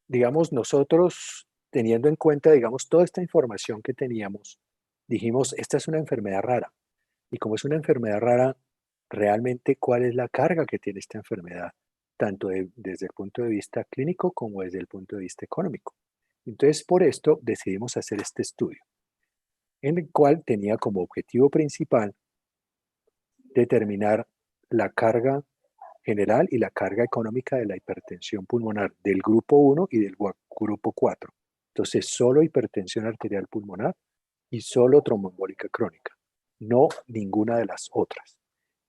Digamos, nosotros, teniendo en cuenta, digamos, toda esta información que teníamos, dijimos, esta es una enfermedad rara. Y como es una enfermedad rara, realmente, ¿cuál es la carga que tiene esta enfermedad? Tanto desde el punto de vista clínico como desde el punto de vista económico. Entonces, por esto decidimos hacer este estudio, en el cual tenía como objetivo principal determinar la carga general y la carga económica de la hipertensión pulmonar del grupo 1 y del grupo 4. Entonces, solo hipertensión arterial pulmonar y solo tromboembólica crónica, no ninguna de las otras.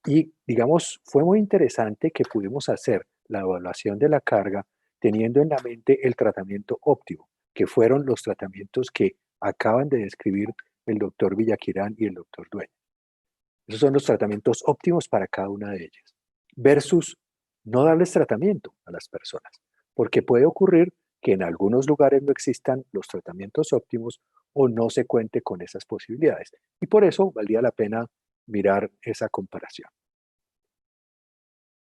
Y digamos, fue muy interesante que pudimos hacer la evaluación de la carga teniendo en la mente el tratamiento óptimo, que fueron los tratamientos que acaban de describir el doctor Villaquirán y el doctor Dueñas. Esos son los tratamientos óptimos para cada una de ellas, versus no darles tratamiento a las personas, porque puede ocurrir que en algunos lugares no existan los tratamientos óptimos o no se cuente con esas posibilidades. Y por eso valía la pena mirar esa comparación.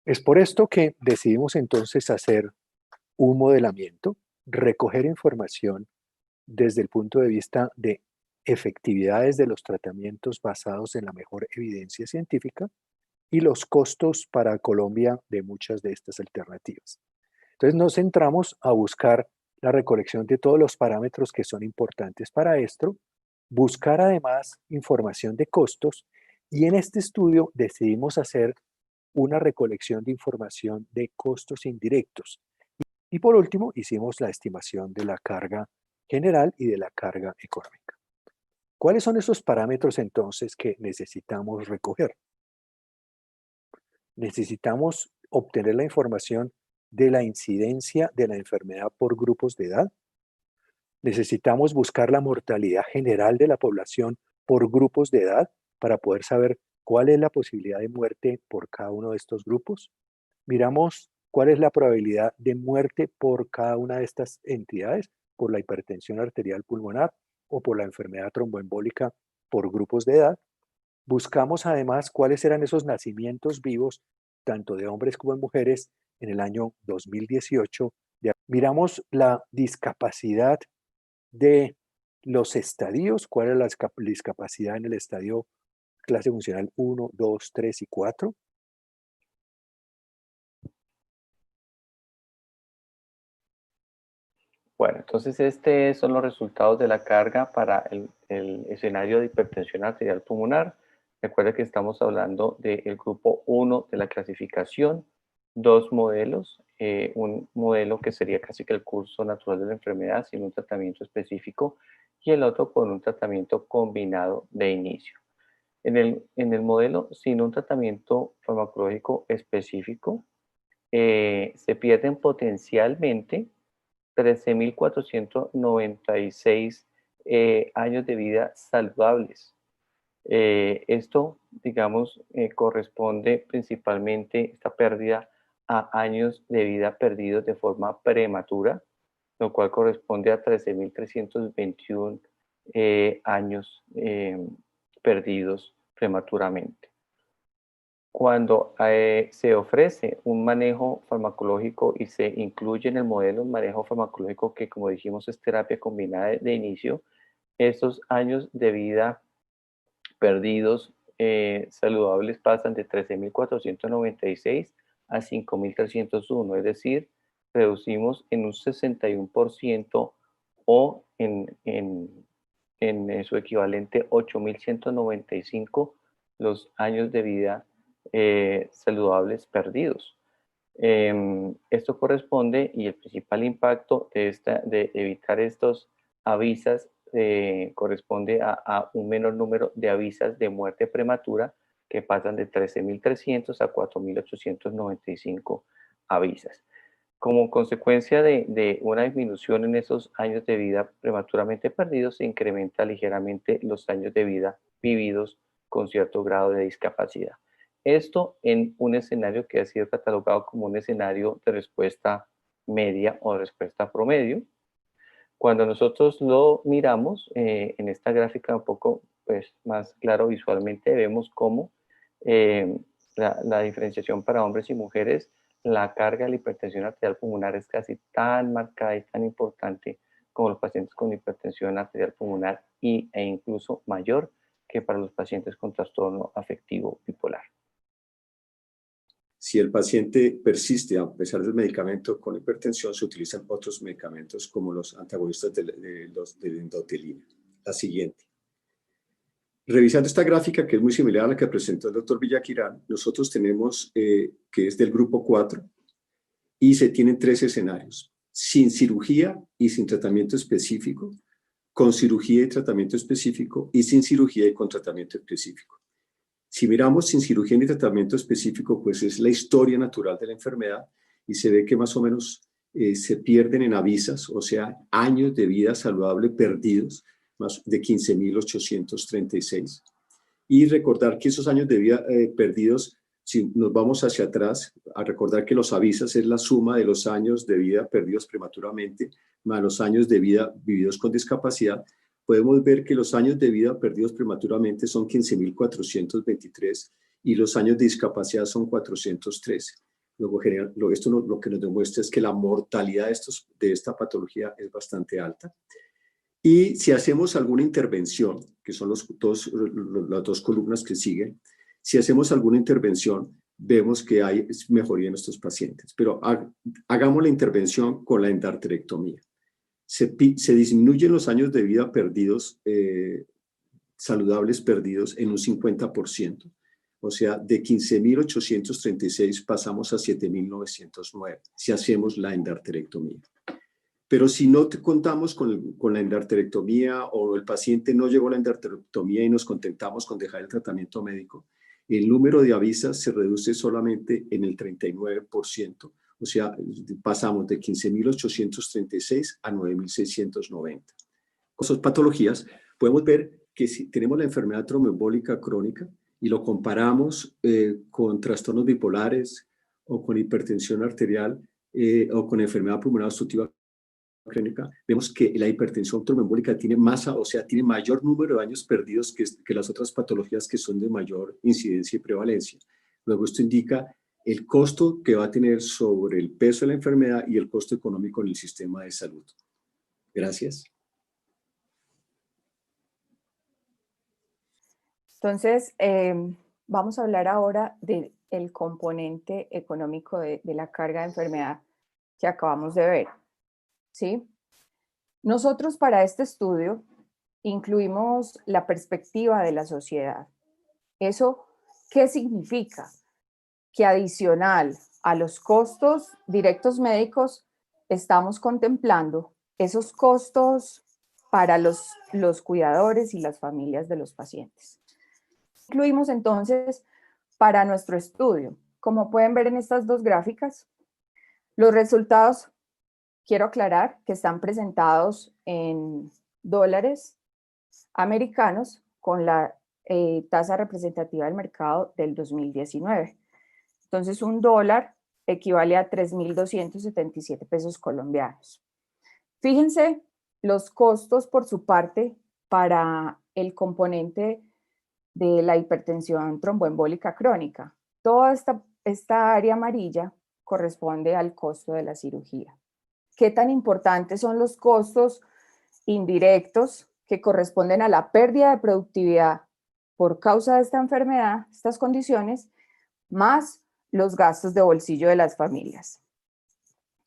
Es por esto que decidimos entonces hacer un modelamiento, recoger información desde el punto de vista de efectividades de los tratamientos basados en la mejor evidencia científica y los costos para Colombia de muchas de estas alternativas. Entonces nos centramos a buscar la recolección de todos los parámetros que son importantes para esto, buscar además información de costos y en este estudio decidimos hacer una recolección de información de costos indirectos. Y por último, hicimos la estimación de la carga general y de la carga económica. ¿Cuáles son esos parámetros entonces que necesitamos recoger? Necesitamos obtener la información de la incidencia de la enfermedad por grupos de edad. Necesitamos buscar la mortalidad general de la población por grupos de edad para poder saber cuál es la posibilidad de muerte por cada uno de estos grupos. Miramos cuál es la probabilidad de muerte por cada una de estas entidades, por la hipertensión arterial pulmonar o por la enfermedad tromboembólica por grupos de edad. Buscamos además cuáles eran esos nacimientos vivos, tanto de hombres como de mujeres, en el año 2018. Miramos la discapacidad de los estadios, cuál es la discapacidad en el estadio clase funcional 1, 2, 3 y 4. Bueno, entonces estos son los resultados de la carga para el escenario de hipertensión arterial pulmonar. Recuerda que estamos hablando del grupo 1 de la clasificación, dos modelos, un modelo que sería casi que el curso natural de la enfermedad sin un tratamiento específico y el otro con un tratamiento combinado de inicio. En el modelo sin un tratamiento farmacológico específico, se pierden potencialmente 13.496 años de vida saludables. Esto, digamos, corresponde principalmente, esta pérdida, a años de vida perdidos de forma prematura, lo cual corresponde a 13.321 años perdidos prematuramente. Cuando se ofrece un manejo farmacológico y se incluye en el modelo un manejo farmacológico que, como dijimos, es terapia combinada de inicio, estos años de vida perdidos saludables pasan de 13.496 a 5.301, es decir, reducimos en un 61% o en su equivalente 8.195 los años de vida saludables perdidos. Esto corresponde y el principal impacto de evitar estos avisas corresponde a un menor número de avisas de muerte prematura que pasan de 13.300 a 4.895 avisas. Como consecuencia de una disminución en esos años de vida prematuramente perdidos, se incrementa ligeramente los años de vida vividos con cierto grado de discapacidad. Esto en un escenario que ha sido catalogado como un escenario de respuesta media o respuesta promedio. Cuando nosotros lo miramos en esta gráfica un poco pues, más claro visualmente, vemos cómo la diferenciación para hombres y mujeres la carga de la hipertensión arterial pulmonar es casi tan marcada y tan importante como los pacientes con hipertensión arterial pulmonar e incluso mayor que para los pacientes con trastorno afectivo bipolar. Si el paciente persiste a pesar del medicamento con hipertensión, se utilizan otros medicamentos como los antagonistas de la endotelina. La siguiente. Revisando esta gráfica, que es muy similar a la que presentó el doctor Villaquirán, nosotros tenemos que es del grupo 4 y se tienen 3 escenarios: sin cirugía y sin tratamiento específico, con cirugía y tratamiento específico y sin cirugía y con tratamiento específico. Si miramos sin cirugía ni tratamiento específico, pues es la historia natural de la enfermedad y se ve que más o menos se pierden en avisas, o sea, años de vida saludable perdidos, más de 15.836. Y recordar que esos años de vida perdidos, si nos vamos hacia atrás, a recordar que los avisas es la suma de los años de vida perdidos prematuramente más los años de vida vividos con discapacidad, podemos ver que los años de vida perdidos prematuramente son 15.423 y los años de discapacidad son 413. Luego, esto lo que nos demuestra es que la mortalidad de esta patología es bastante alta. Y si hacemos alguna intervención, que son las dos columnas que siguen, si hacemos alguna intervención, vemos que hay mejoría en estos pacientes. Pero hagamos la intervención con la endarterectomía. Se disminuyen los años de vida perdidos, saludables perdidos, en un 50%. O sea, de 15.836 pasamos a 7.909 si hacemos la endarterectomía. Pero si no contamos con la endarterectomía o el paciente no llegó a la endarterectomía y nos contentamos con dejar el tratamiento médico, el número de avisas se reduce solamente en el 39%. O sea, pasamos de 15.836 a 9.690. Con esas patologías podemos ver que si tenemos la enfermedad tromboembólica crónica y lo comparamos con trastornos bipolares o con hipertensión arterial o con enfermedad pulmonar obstructiva crónica, vemos que la hipertensión tromboembólica tiene masa, o sea, tiene mayor número de años perdidos que las otras patologías que son de mayor incidencia y prevalencia. Luego esto indica el costo que va a tener sobre el peso de la enfermedad y el costo económico en el sistema de salud. Gracias. Entonces, vamos a hablar ahora del componente económico de la carga de enfermedad que acabamos de ver, ¿sí? Nosotros para este estudio incluimos la perspectiva de la sociedad. ¿Eso qué significa? Que adicional a los costos directos médicos, estamos contemplando esos costos para los cuidadores y las familias de los pacientes. Incluimos entonces para nuestro estudio, como pueden ver en estas dos gráficas, los resultados, quiero aclarar que están presentados en dólares americanos con la tasa representativa del mercado del 2019. Entonces, un dólar equivale a 3.277 pesos colombianos. Fíjense los costos por su parte para el componente de la hipertensión tromboembólica crónica. Toda esta área amarilla corresponde al costo de la cirugía. ¿Qué tan importantes son los costos indirectos que corresponden a la pérdida de productividad por causa de esta enfermedad, estas condiciones, más los gastos de bolsillo de las familias?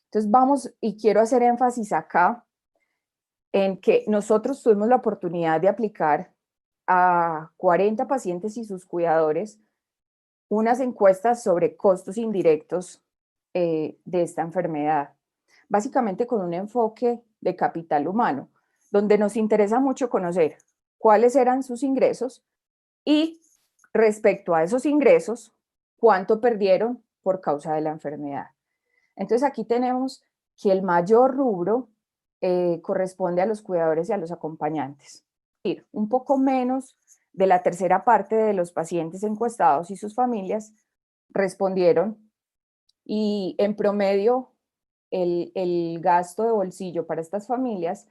Entonces vamos, y quiero hacer énfasis acá en que nosotros tuvimos la oportunidad de aplicar a 40 pacientes y sus cuidadores unas encuestas sobre costos indirectos de esta enfermedad, básicamente con un enfoque de capital humano, donde nos interesa mucho conocer cuáles eran sus ingresos y respecto a esos ingresos, cuánto perdieron por causa de la enfermedad. Entonces aquí tenemos que el mayor rubro corresponde a los cuidadores y a los acompañantes. Un poco menos de la tercera parte de los pacientes encuestados y sus familias respondieron, y en promedio el gasto de bolsillo para estas familias,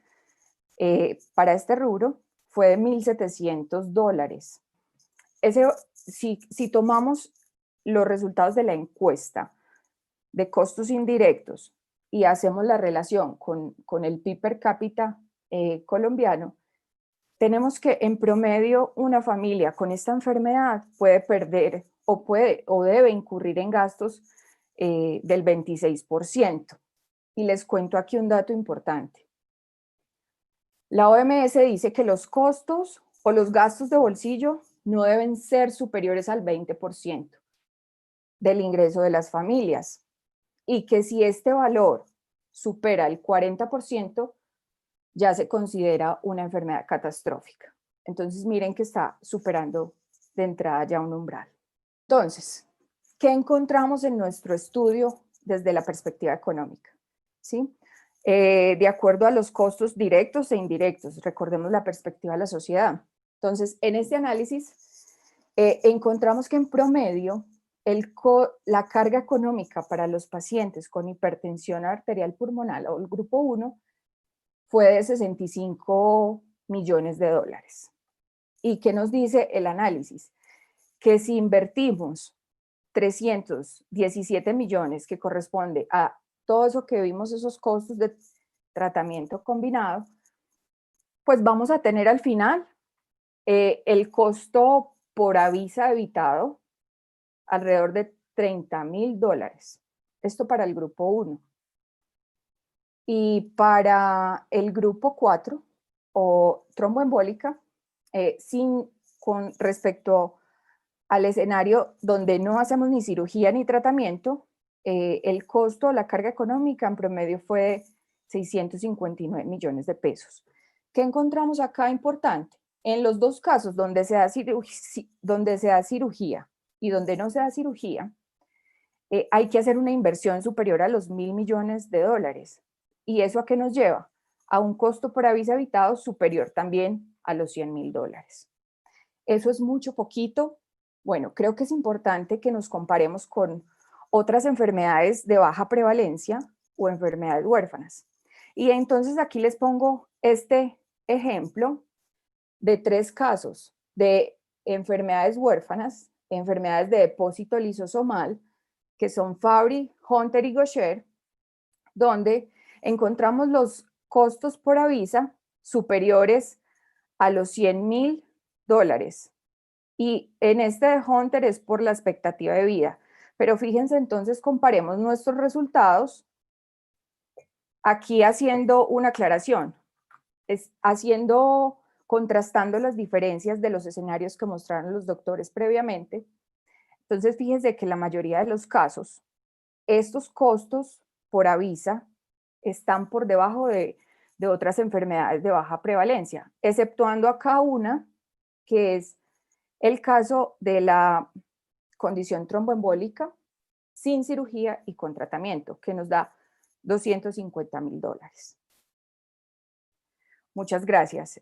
para este rubro, fue de $1.700. Si tomamos los resultados de la encuesta de costos indirectos y hacemos la relación con el PIB per cápita colombiano, tenemos que en promedio una familia con esta enfermedad puede perder o debe incurrir en gastos del 26%. Y les cuento aquí un dato importante. La OMS dice que los costos o los gastos de bolsillo no deben ser superiores al 20% del ingreso de las familias y que si este valor supera el 40%, ya se considera una enfermedad catastrófica. Entonces miren que está superando de entrada ya un umbral. Entonces, ¿qué encontramos en nuestro estudio desde la perspectiva económica? ¿Sí? De acuerdo a los costos directos e indirectos, recordemos la perspectiva de la sociedad. Entonces, en este análisis encontramos que en promedio la carga económica para los pacientes con hipertensión arterial pulmonar o el grupo 1 fue de 65 millones de dólares. ¿Y qué nos dice el análisis? Que si invertimos 317 millones, que corresponde a todo eso que vimos, esos costos de tratamiento combinado, pues vamos a tener al final el costo por avisa evitado alrededor de $30,000. Esto para el grupo 1. Y para el grupo 4 o tromboembólica, con respecto al escenario donde no hacemos ni cirugía ni tratamiento, el costo, la carga económica en promedio fue de 659 millones de pesos. ¿Qué encontramos acá importante? En los dos casos donde se da cirugía y donde no se da cirugía, hay que hacer una inversión superior a los $1.000 millones. ¿Y eso a qué nos lleva? A un costo por avisa evitado superior también a los $100,000. ¿Eso es mucho, poquito? Bueno, creo que es importante que nos comparemos con otras enfermedades de baja prevalencia o enfermedades huérfanas. Y entonces aquí les pongo este ejemplo de 3 casos de enfermedades huérfanas, enfermedades de depósito lisosomal, que son Fabry, Hunter y Gaucher, donde encontramos los costos por avisa superiores a los $100,000. Y en este de Hunter es por la expectativa de vida. Pero fíjense, entonces comparemos nuestros resultados aquí haciendo una aclaración, contrastando las diferencias de los escenarios que mostraron los doctores previamente. Entonces fíjense que la mayoría de los casos, estos costos por avisa están por debajo de otras enfermedades de baja prevalencia, exceptuando acá una que es el caso de la condición tromboembólica sin cirugía y con tratamiento, que nos da $250,000. Muchas gracias.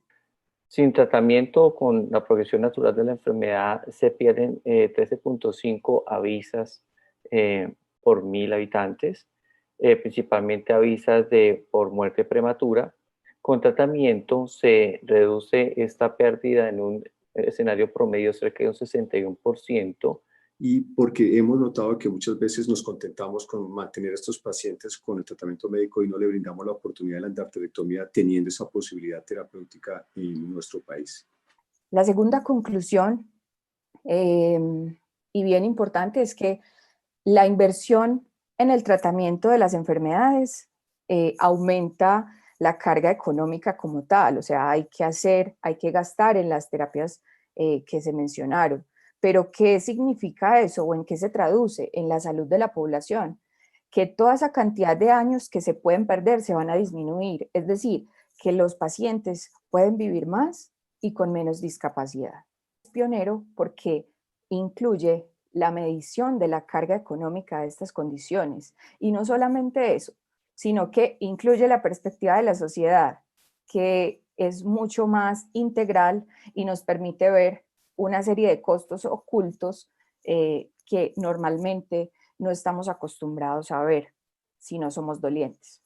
Sin tratamiento con la progresión natural de la enfermedad se pierden 13.5 avisas por 1.000 habitantes, principalmente avisas por muerte prematura. Con tratamiento se reduce esta pérdida en un escenario promedio cerca de un 61%. Y porque hemos notado que muchas veces nos contentamos con mantener a estos pacientes con el tratamiento médico y no le brindamos la oportunidad de la endarterectomía teniendo esa posibilidad terapéutica en nuestro país. La segunda conclusión, y bien importante, es que la inversión en el tratamiento de las enfermedades aumenta la carga económica como tal, o sea, hay que gastar en las terapias que se mencionaron. Pero ¿qué significa eso o en qué se traduce? En la salud de la población, que toda esa cantidad de años que se pueden perder se van a disminuir, es decir, que los pacientes pueden vivir más y con menos discapacidad. Es pionero porque incluye la medición de la carga económica de estas condiciones y no solamente eso, sino que incluye la perspectiva de la sociedad, que es mucho más integral y nos permite ver una serie de costos ocultos que normalmente no estamos acostumbrados a ver si no somos dolientes.